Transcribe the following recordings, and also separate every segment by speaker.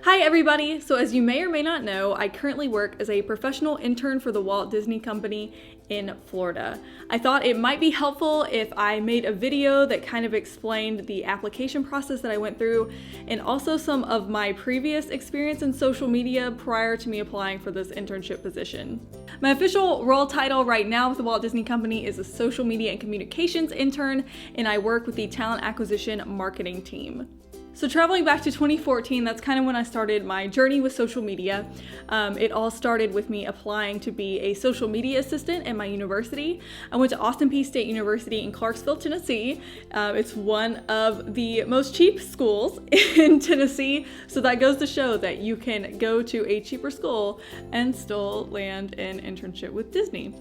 Speaker 1: Hi everybody! So as you may or may not know, I currently work as a professional intern for the Walt Disney Company in Florida. I thought it might be helpful if I made a video that kind of explained the application process that I went through and also some of my previous experience in social media prior to me applying for this internship position. My official role title right now with the Walt Disney Company is a social media and communications intern, and I work with the talent acquisition marketing team. So traveling back to 2014, that's kind of when I started my journey with social media. It all started with me applying to be a social media assistant at my university. I went to Austin Peay State University in Clarksville, Tennessee. It's one of the most cheap schools in Tennessee, so that goes to show that you can go to a cheaper school and still land an internship with Disney.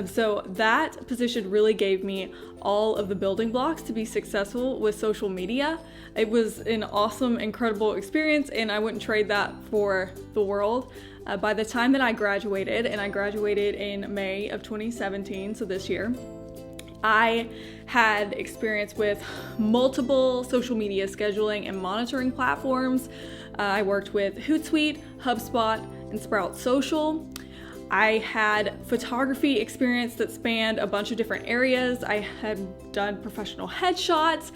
Speaker 1: So that position really gave me all of the building blocks to be successful with social media. It was an awesome, incredible experience, and I wouldn't trade that for the world. By the time that I graduated, and I graduated in May of 2017, so this year, I had experience with multiple social media scheduling and monitoring platforms. I worked with Hootsuite, HubSpot, and Sprout Social. I had photography experience that spanned a bunch of different areas. I had done professional headshots,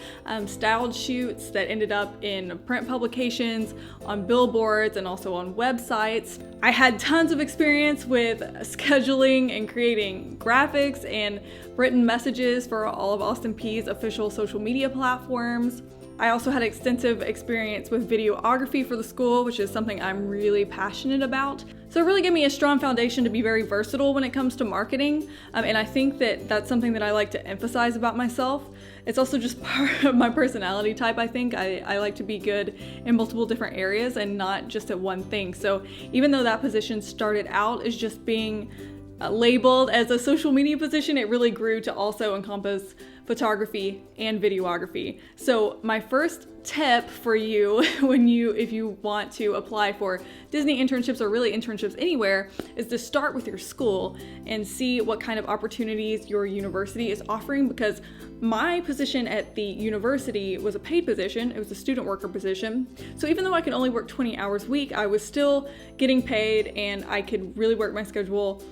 Speaker 1: styled shoots that ended up in print publications, on billboards, and also on websites. I had tons of experience with scheduling and creating graphics and written messages for all of Austin Peay's official social media platforms. I also had extensive experience with videography for the school, which is something I'm really passionate about. So it really gave me a strong foundation to be very versatile when it comes to marketing. And I think that that's something that I like to emphasize about myself. It's also just part of my personality type, I think. I like to be good in multiple different areas and not just at one thing. So even though that position started out as just being labeled as a social media position, it really grew to also encompass photography and videography. So my first tip for you if you want to apply for Disney internships or really internships anywhere is to start with your school and see what kind of opportunities your university is offering, because my position at the university was a paid position. It was a student worker position. So even though I could only work 20 hours a week, I was still getting paid and I could really work my schedule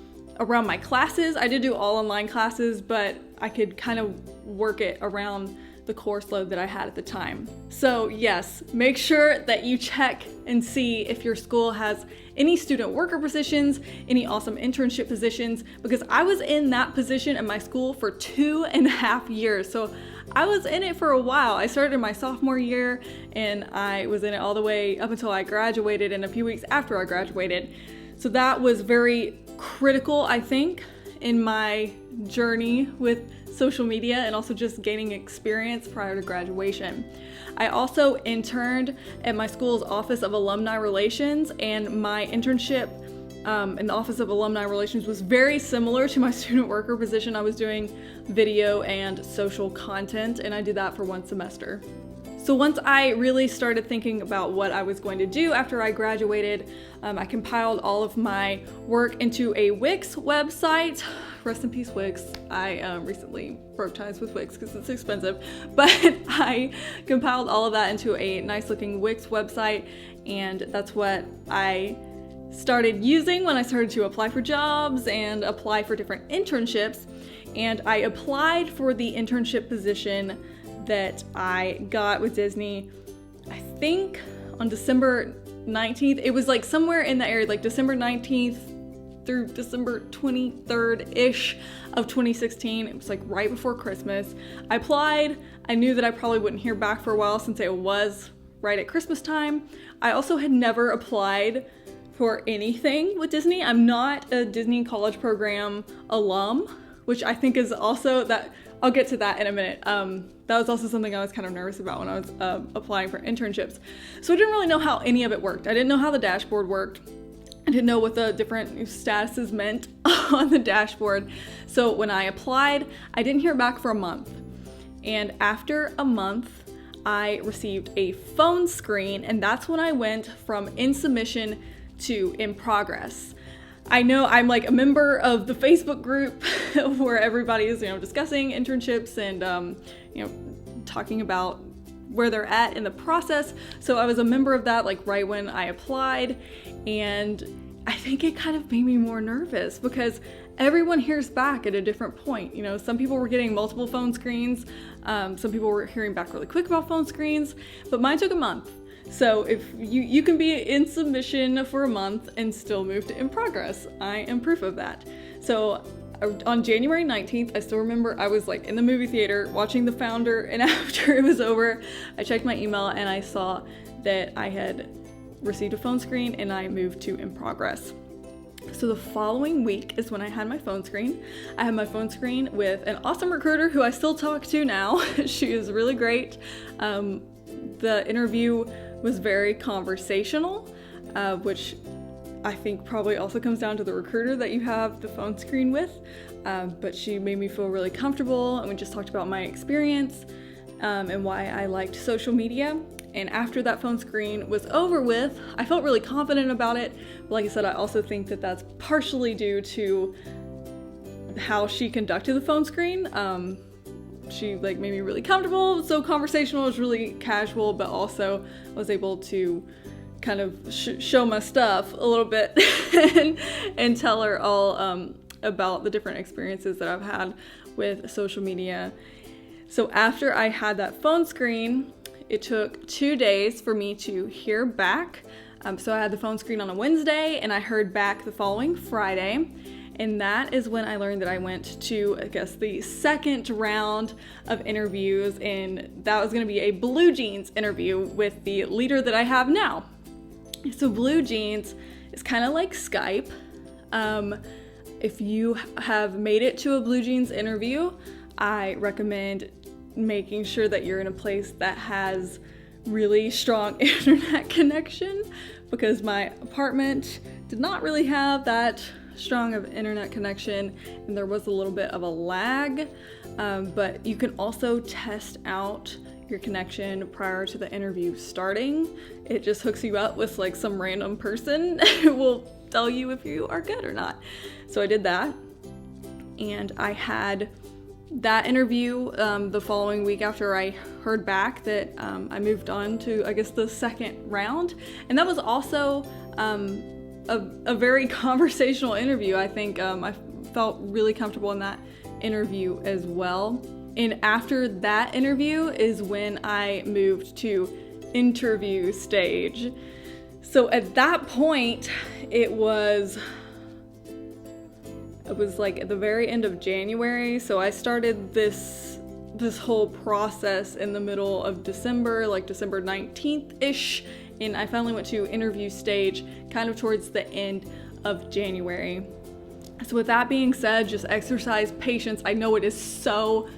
Speaker 1: around my classes. I did do all online classes, but I could kind of work it around the course load that I had at the time. So yes, make sure that you check and see if your school has any student worker positions, any awesome internship positions, because I was in that position at my school for 2.5 years. So I was in it for a while. I started in my sophomore year and I was in it all the way up until I graduated and a few weeks after I graduated. So that was very critical, I think, in my journey with social media and also just gaining experience prior to graduation. I also interned at my school's Office of Alumni Relations, and my internship in the Office of Alumni Relations was very similar to my student worker position. I was doing video and social content, and I did that for 1 semester. So once I really started thinking about what I was going to do after I graduated, I compiled all of my work into a Wix website. Rest in peace, Wix. I recently broke ties with Wix because it's expensive, but I compiled all of that into a nice looking Wix website, and that's what I started using when I started to apply for jobs and apply for different internships. And I applied for the internship position that I got with Disney, I think on December 19th. It was like somewhere in the area, like December 19th through December 23rd-ish of 2016. It was like right before Christmas. I applied. I knew that I probably wouldn't hear back for a while since it was right at Christmas time. I also had never applied for anything with Disney. I'm not a Disney College Program alum, which I think is also that, I'll get to that in a minute. That was also something I was kind of nervous about when I was applying for internships. So I didn't really know how any of it worked. I didn't know how the dashboard worked. I didn't know what the different statuses meant on the dashboard. So when I applied, I didn't hear back for a month. And after a month, I received a phone screen, and that's when I went from in submission to in progress. I know I'm like a member of the Facebook group where everybody is, discussing internships and, talking about where they're at in the process. So I was a member of that like right when I applied, and I think it kind of made me more nervous because everyone hears back at a different point. You know, some people were getting multiple phone screens, some people were hearing back really quick about phone screens, but mine took a month. So if you can be in submission for a month and still move to in progress. I am proof of that. So on January 19th, I still remember I was like in the movie theater watching The Founder, and after it was over, I checked my email and I saw that I had received a phone screen and I moved to in progress. So the following week is when I had my phone screen. I had my phone screen with an awesome recruiter who I still talk to now. She is really great. The interview was very conversational, which I think probably also comes down to the recruiter that you have the phone screen with. But she made me feel really comfortable, and we just talked about my experience and why I liked social media. And after that phone screen was over with, I felt really confident about it. But like I said, I also think that that's partially due to how she conducted the phone screen. She like made me really comfortable, so conversational, was really casual, but also was able to kind of show my stuff a little bit and tell her all about the different experiences that I've had with social media. So after I had that phone screen, it took 2 days for me to hear back. So I had the phone screen on a Wednesday and I heard back the following Friday. And that is when I learned that I went to, I guess, the second round of interviews, and that was gonna be a Blue Jeans interview with the leader that I have now. So Blue Jeans is kind of like Skype. If you have made it to a Blue Jeans interview, I recommend making sure that you're in a place that has really strong internet connection, because my apartment did not really have that strong of internet connection and there was a little bit of a lag, but you can also test out your connection prior to the interview starting. It just hooks you up with like some random person who will tell you if you are good or not. So I did that, and I had that interview the following week after I heard back that I moved on to, I guess, the second round. And that was also a very conversational interview. I think I felt really comfortable in that interview as well. And after that interview is when I moved to interview stage. So at that point, it was like at the very end of January. So I started this whole process in the middle of December, like December 19th-ish, and I finally went to interview stage kind of towards the end of January. So with that being said, just exercise patience. I know it is so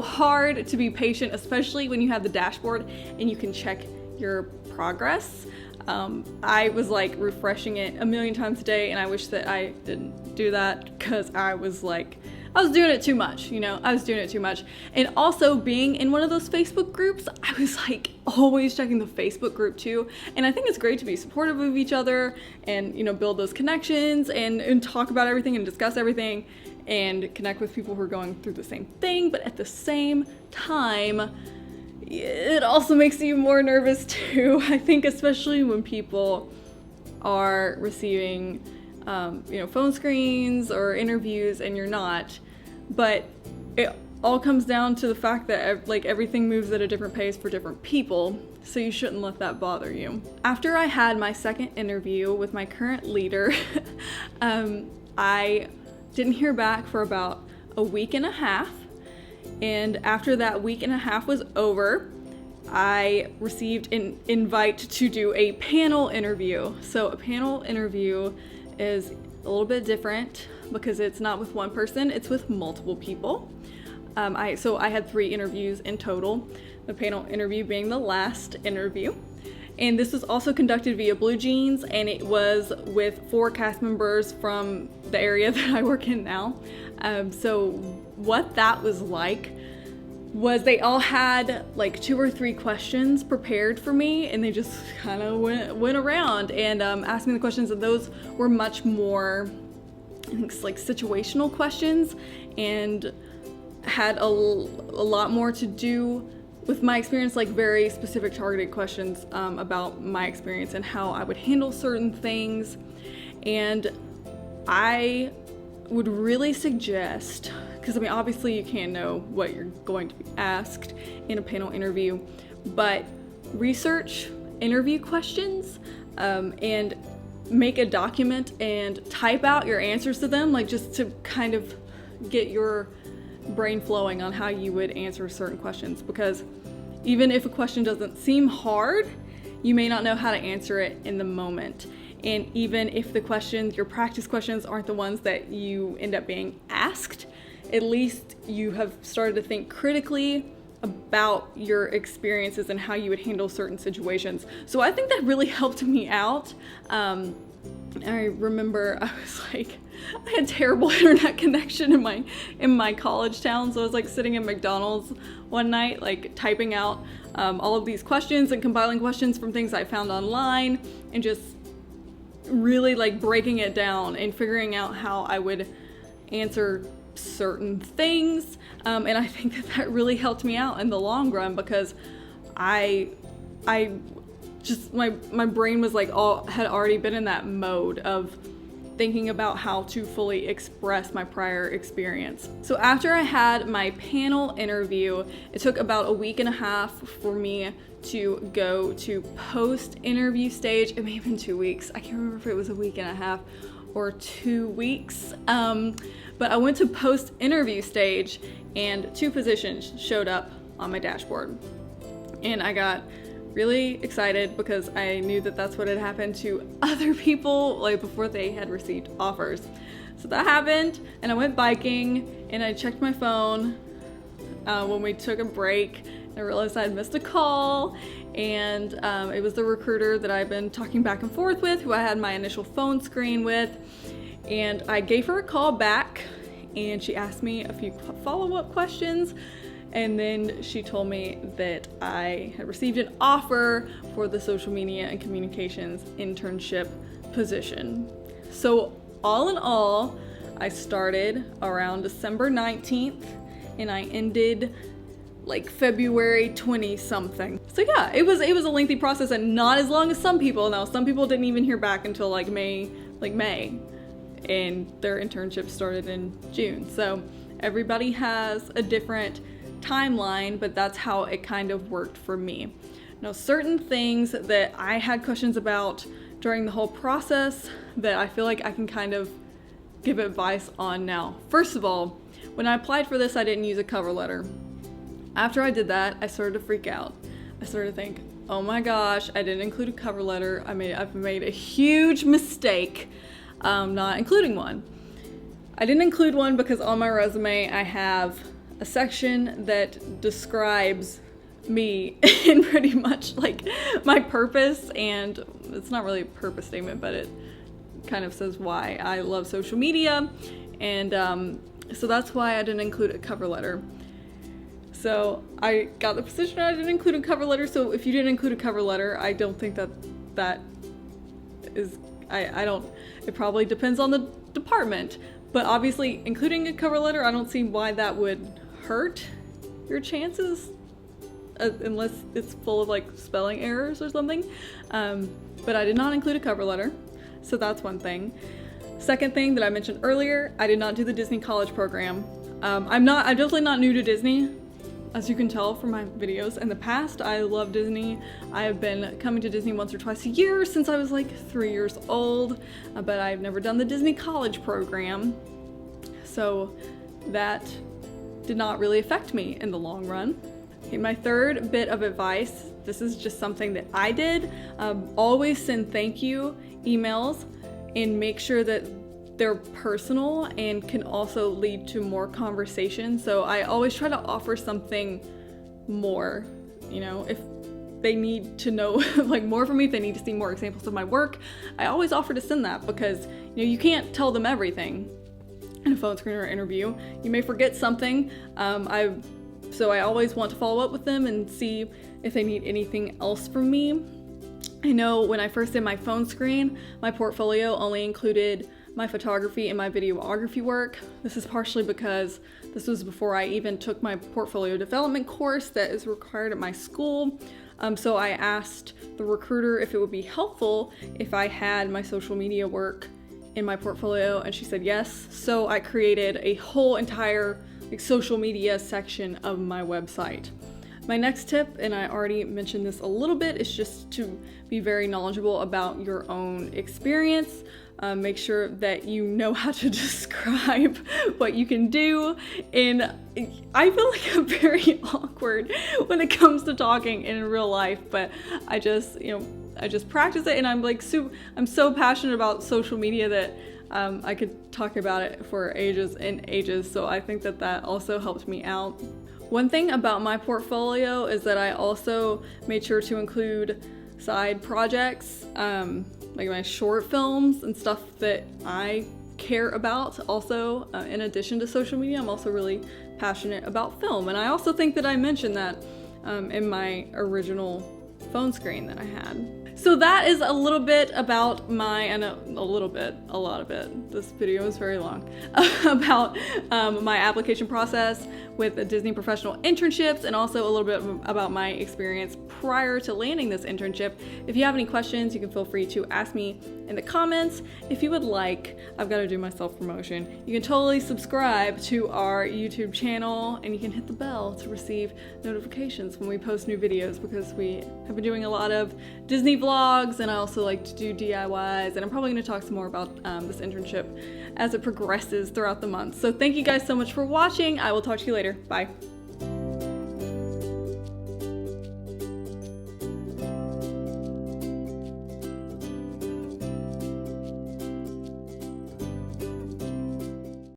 Speaker 1: hard to be patient, especially when you have the dashboard and you can check your progress. I was like refreshing it a million times a day, and I wish that I didn't do that because I was doing it too much, I was doing it too much. And also being in one of those Facebook groups, I was like always checking the Facebook group too. And I think it's great to be supportive of each other and, build those connections and talk about everything and discuss everything and connect with people who are going through the same thing. But at the same time, it also makes you more nervous too. I think especially when people are receiving, phone screens or interviews and you're not. But it all comes down to the fact that everything moves at a different pace for different people, so you shouldn't let that bother you. After I had my second interview with my current leader, I didn't hear back for about a week and a half. And after that week and a half was over, I received an invite to do a panel interview. So a panel interview is a little bit different because it's not with one person, it's with multiple people. So I had 3 interviews in total, the panel interview being the last interview. And this was also conducted via Blue Jeans, and it was with 4 cast members from the area that I work in now. So what that was like was they all had like 2 or 3 questions prepared for me, and they just kind of went around and asked me the questions, and those were much more, I think, like situational questions and had a lot more to do with my experience, like very specific targeted questions about my experience and how I would handle certain things. And I would really suggest, because I mean, obviously you can't know what you're going to be asked in a panel interview, but research interview questions and make a document and type out your answers to them, like just to kind of get your brain flowing on how you would answer certain questions. Because even if a question doesn't seem hard, you may not know how to answer it in the moment. And even if the questions, your practice questions, aren't the ones that you end up being asked, at least you have started to think critically about your experiences and how you would handle certain situations. So I think that really helped me out. I remember I had terrible internet connection in my college town, so I was like sitting in McDonald's one night, like typing out all of these questions and compiling questions from things I found online, and just really like breaking it down and figuring out how I would answer certain things. And I think that really helped me out in the long run, because I just, my brain was like had already been in that mode of thinking about how to fully express my prior experience. So after I had my panel interview, it took about a week and a half for me to go to post-interview stage. It may have been 2 weeks. I can't remember if it was a week and a half or 2 weeks. But I went to post-interview stage, and 2 positions showed up on my dashboard. And I got really excited because I knew that that's what had happened to other people like before they had received offers. So that happened, and I went biking, and I checked my phone when we took a break. I realized I had missed a call, and it was the recruiter that I've been talking back and forth with, who I had my initial phone screen with. And I gave her a call back, and she asked me a few follow-up questions, and then she told me that I had received an offer for the social media and communications internship position. So all in all, I started around December 19th, and I ended like February 20 something. So yeah, it was a lengthy process, and not as long as some people. Now, some people didn't even hear back until like May, and their internship started in June. So everybody has a different timeline, but that's how it kind of worked for me. Now, certain things that I had questions about during the whole process that I feel like I can kind of give advice on now. First of all, when I applied for this, I didn't use a cover letter. After I did that, I started to freak out. I started to think, oh my gosh, I didn't include a cover letter. I've made a huge mistake not including one. I didn't include one because on my resume I have a section that describes me in pretty much like my purpose, and it's not really a purpose statement, but it kind of says why I love social media, and so that's why I didn't include a cover letter. So I got the position, I didn't include a cover letter. So if you didn't include a cover letter, I don't think that is, I don't, it probably depends on the department, but obviously including a cover letter, I don't see why that would hurt your chances, unless it's full of like spelling errors or something. But I did not include a cover letter, so that's one thing. Second thing that I mentioned earlier, I did not do the Disney college program. I'm definitely not new to Disney. As you can tell from my videos in the past, I love Disney. I have been coming to Disney once or twice a year since I was like 3 years old, but I've never done the Disney college program. So that did not really affect me in the long run. Okay, my third bit of advice, this is just something that I did. Always send thank you emails and make sure that they're personal and can also lead to more conversation. So I always try to offer something more, you know, if they need to know like more from me, if they need to see more examples of my work, I always offer to send that, because you know, you can't tell them everything in a phone screen or interview. You may forget something. So I always want to follow up with them and see if they need anything else from me. I know when I first did my phone screen, my portfolio only included my photography and my videography work. This is partially because this was before I even took my portfolio development course that is required at my school. So I asked the recruiter if it would be helpful if I had my social media work in my portfolio, and she said yes. So I created a whole entire social media section of my website. My next tip, and I already mentioned this a little bit, is just to be very knowledgeable about your own experience. Make sure that you know how to describe what you can do. And I feel like I'm very awkward when it comes to talking in real life, but I just practice it, and I'm so passionate about social media that I could talk about it for ages and ages. So I think that also helped me out. One thing about my portfolio is that I also made sure to include side projects, like my short films and stuff that I care about. Also, in addition to social media, I'm also really passionate about film. And I also think that I mentioned that in my original phone screen that I had. So that is a little bit about a lot of it. This video is very long, about my application process with Disney professional internships, and also a little bit about my experience prior to landing this internship. If you have any questions, you can feel free to ask me in the comments. If you would like, I've got to do my self-promotion. You can totally subscribe to our YouTube channel, and you can hit the bell to receive notifications when we post new videos, because we have been doing a lot of Disney vlogs, and I also like to do DIYs, and I'm probably going to talk some more about this internship as it progresses throughout the month. So thank you guys so much for watching. I will talk to you later. Bye.